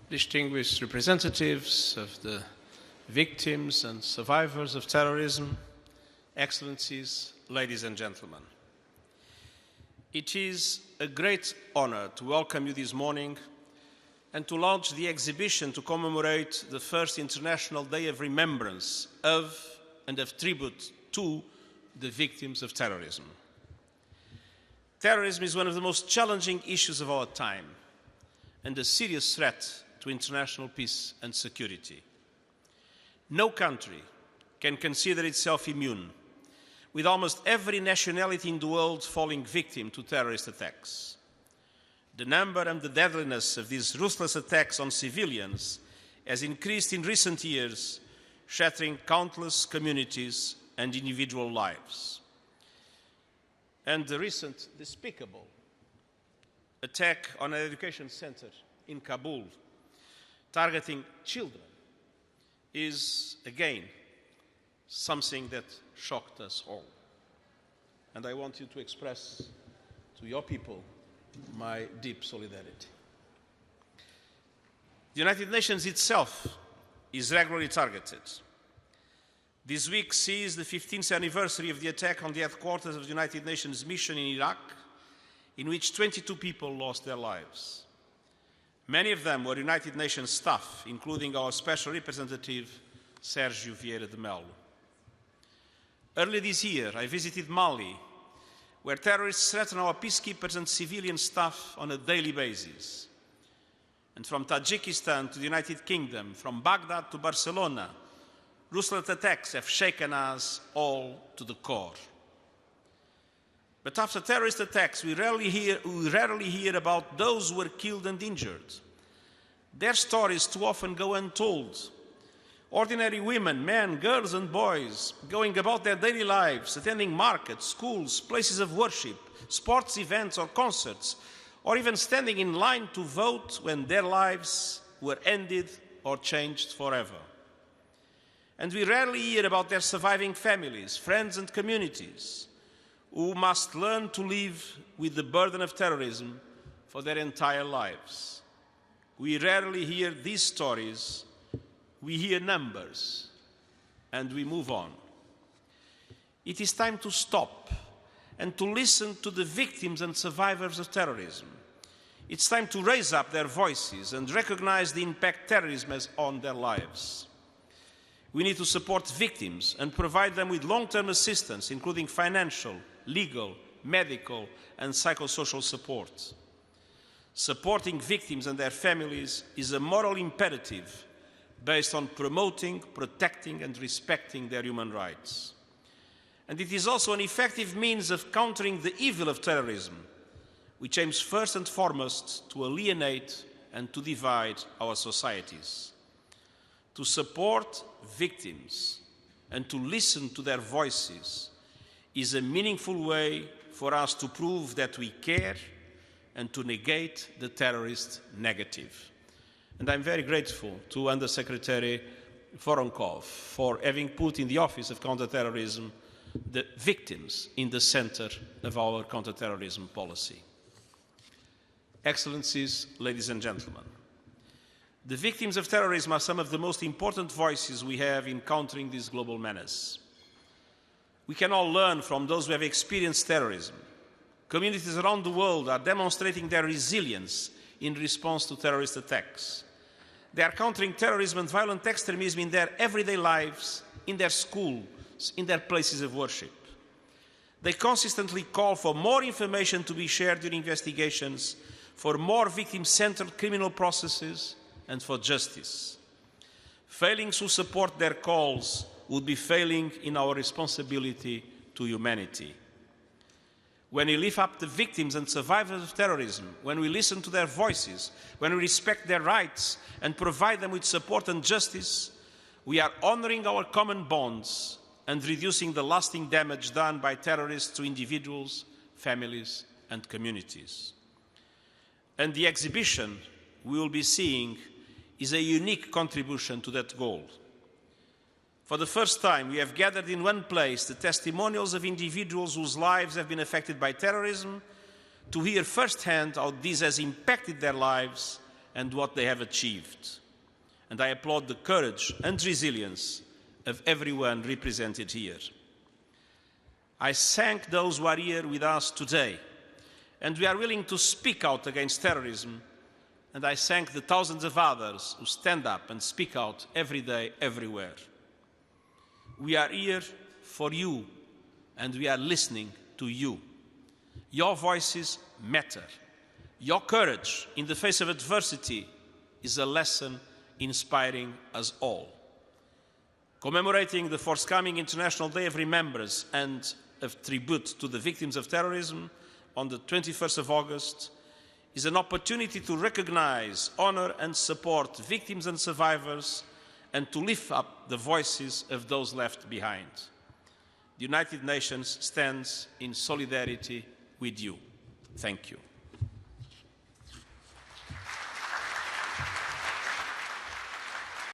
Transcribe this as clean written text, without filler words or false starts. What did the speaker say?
distinguished representatives of the victims and survivors of terrorism, Excellencies, ladies and gentlemen. It is a great honor to welcome you this morning and to launch the exhibition to commemorate the first International Day of Remembrance of and of tribute to the victims of terrorism. Terrorism is one of the most challenging issues of our time and a serious threat to international peace and security. No country can consider itself immune, with almost every nationality in the world falling victim to terrorist attacks. The number and the deadliness of these ruthless attacks on civilians has increased in recent years, shattering countless communities and individual lives. And the recent despicable attack on an education center in Kabul, targeting children, is again something that shocked us all. And I want you to express to your people my deep solidarity. The United Nations itself is regularly targeted. This week sees the 15th anniversary of the attack on the headquarters of the United Nations mission in Iraq, in which 22 people lost their lives. Many of them were United Nations staff, including our Special Representative, Sérgio Vieira de Mello. Early this year, I visited Mali, where terrorists threaten our peacekeepers and civilian staff on a daily basis. And from Tajikistan to the United Kingdom, from Baghdad to Barcelona, ruthless attacks have shaken us all to the core. But after terrorist attacks, we rarely hear about those who were killed and injured. Their stories too often go untold. Ordinary women, men, girls and boys going about their daily lives, attending markets, schools, places of worship, sports events or concerts, or even standing in line to vote when their lives were ended or changed forever. And we rarely hear about their surviving families, friends and communities who must learn to live with the burden of terrorism for their entire lives. We rarely hear these stories. We hear numbers, and we move on. It is time to stop and to listen to the victims and survivors of terrorism. It's time to raise up their voices and recognize the impact terrorism has on their lives. We need to support victims and provide them with long-term assistance, including financial, legal, medical, and psychosocial support. Supporting victims and their families is a moral imperative based on promoting, protecting, and respecting their human rights. And it is also an effective means of countering the evil of terrorism, which aims first and foremost to alienate and to divide our societies. To support victims and to listen to their voices is a meaningful way for us to prove that we care and to negate the terrorist negative. And I'm very grateful to Under-Secretary Voronkov for having put in the Office of Counterterrorism the victims in the center of our counterterrorism policy. Excellencies, ladies and gentlemen, the victims of terrorism are some of the most important voices we have in countering this global menace. We can all learn from those who have experienced terrorism. Communities around the world are demonstrating their resilience in response to terrorist attacks. They are countering terrorism and violent extremism in their everyday lives, in their schools, in their places of worship. They consistently call for more information to be shared during investigations, for more victim-centered criminal processes, and for justice. Failing to support their calls would be failing in our responsibility to humanity. When we lift up the victims and survivors of terrorism, when we listen to their voices, when we respect their rights and provide them with support and justice, we are honoring our common bonds and reducing the lasting damage done by terrorists to individuals, families, and communities. And the exhibition we will be seeing is a unique contribution to that goal. For the first time, we have gathered in one place the testimonials of individuals whose lives have been affected by terrorism, to hear firsthand how this has impacted their lives and what they have achieved. And I applaud the courage and resilience of everyone represented here. I thank those who are here with us today, and we are willing to speak out against terrorism, and I thank the thousands of others who stand up and speak out every day, everywhere. We are here for you, and we are listening to you. Your voices matter. Your courage in the face of adversity is a lesson inspiring us all. Commemorating the forthcoming International Day of Remembrance and of tribute to the victims of terrorism on the 21st of August is an opportunity to recognize, honor and support victims and survivors, and to lift up the voices of those left behind. The United Nations stands in solidarity with you. Thank you.